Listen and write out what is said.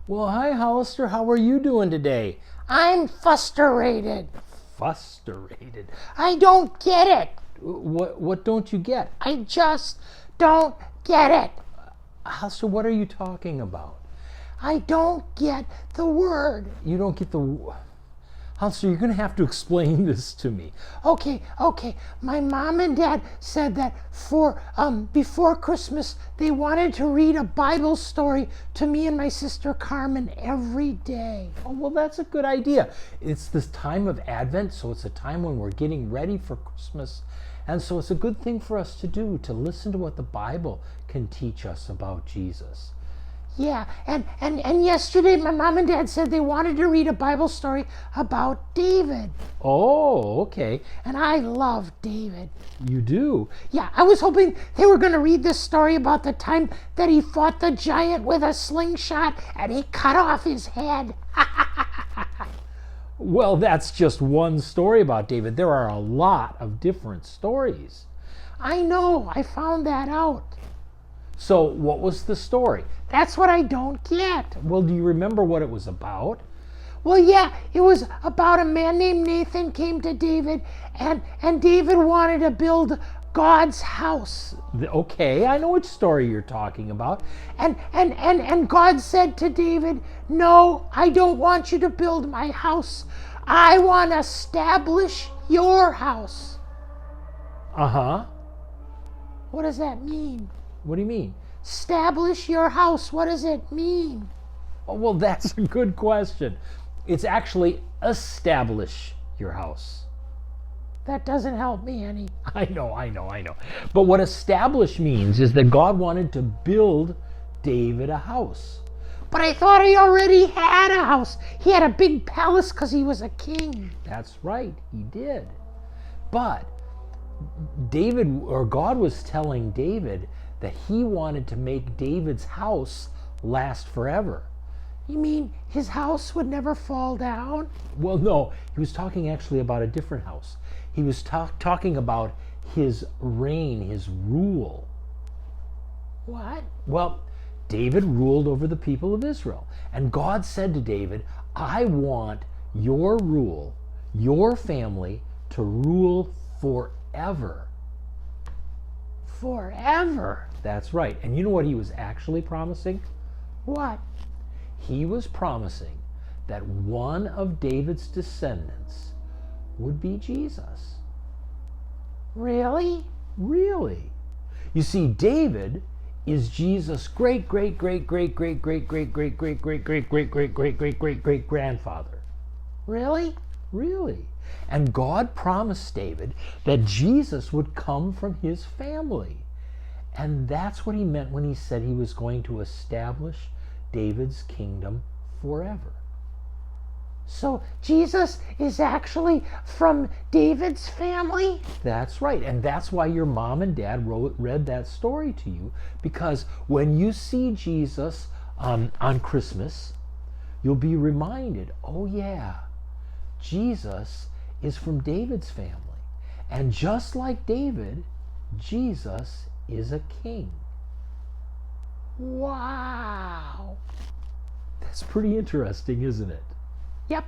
Well, hi, Hollister. How are you doing today? I'm frustrated. Frustrated. I don't get it. What don't you get? I just don't get it. Hollister, what are you talking about? I don't get the word. You don't get the... Hollister, you're going to have to explain this to me. Okay. My mom and dad said that for before Christmas they wanted to read a Bible story to me and my sister Carmen every day. Oh, well, that's a good idea. It's this time of Advent, so it's a time when we're getting ready for Christmas. And so it's a good thing for us to do, to listen to what the Bible can teach us about Jesus. Yeah, and yesterday my mom and dad said they wanted to read a Bible story about David. Oh, okay. And I love David. You do? Yeah, I was hoping they were going to read this story about the time that he fought the giant with a slingshot and he cut off his head. Well, that's just one story about David. There are a lot of different stories. I know, I found that out. So, what was the story? That's what I don't get. Well, do you remember what it was about? Well, yeah, it was about a man named Nathan came to David, and David wanted to build God's house. Okay, I know which story you're talking about. And God said to David, "No, I don't want you to build my house. I want to establish your house." Uh-huh. What does that mean? What do you mean? Establish your house. What does it mean? Oh, well, that's a good question. It's actually establish your house. That doesn't help me any. I know. But what establish means is that God wanted to build David a house. But I thought he already had a house. He had a big palace because he was a king. That's right, he did. But God was telling David that he wanted to make David's house last forever. You mean his house would never fall down? Well, no, he was talking actually about a different house. He was talking about his reign, his rule. What? Well, David ruled over the people of Israel. And God said to David, I want your rule, your family, to rule forever. Forever? That's right. And you know what he was actually promising? What? He was promising that one of David's descendants would be Jesus. Really? Really? You see, David is Jesus' great grandfather. Really? Really. And God promised David that Jesus would come from his family. And that's what he meant when he said he was going to establish David's kingdom forever. So Jesus is actually from David's family? That's right. And that's why your mom and dad read that story to you. Because when you see Jesus on Christmas, you'll be reminded, oh yeah, Jesus is from David's family. And just like David, Jesus is a king. Wow. That's pretty interesting, isn't it? Yep.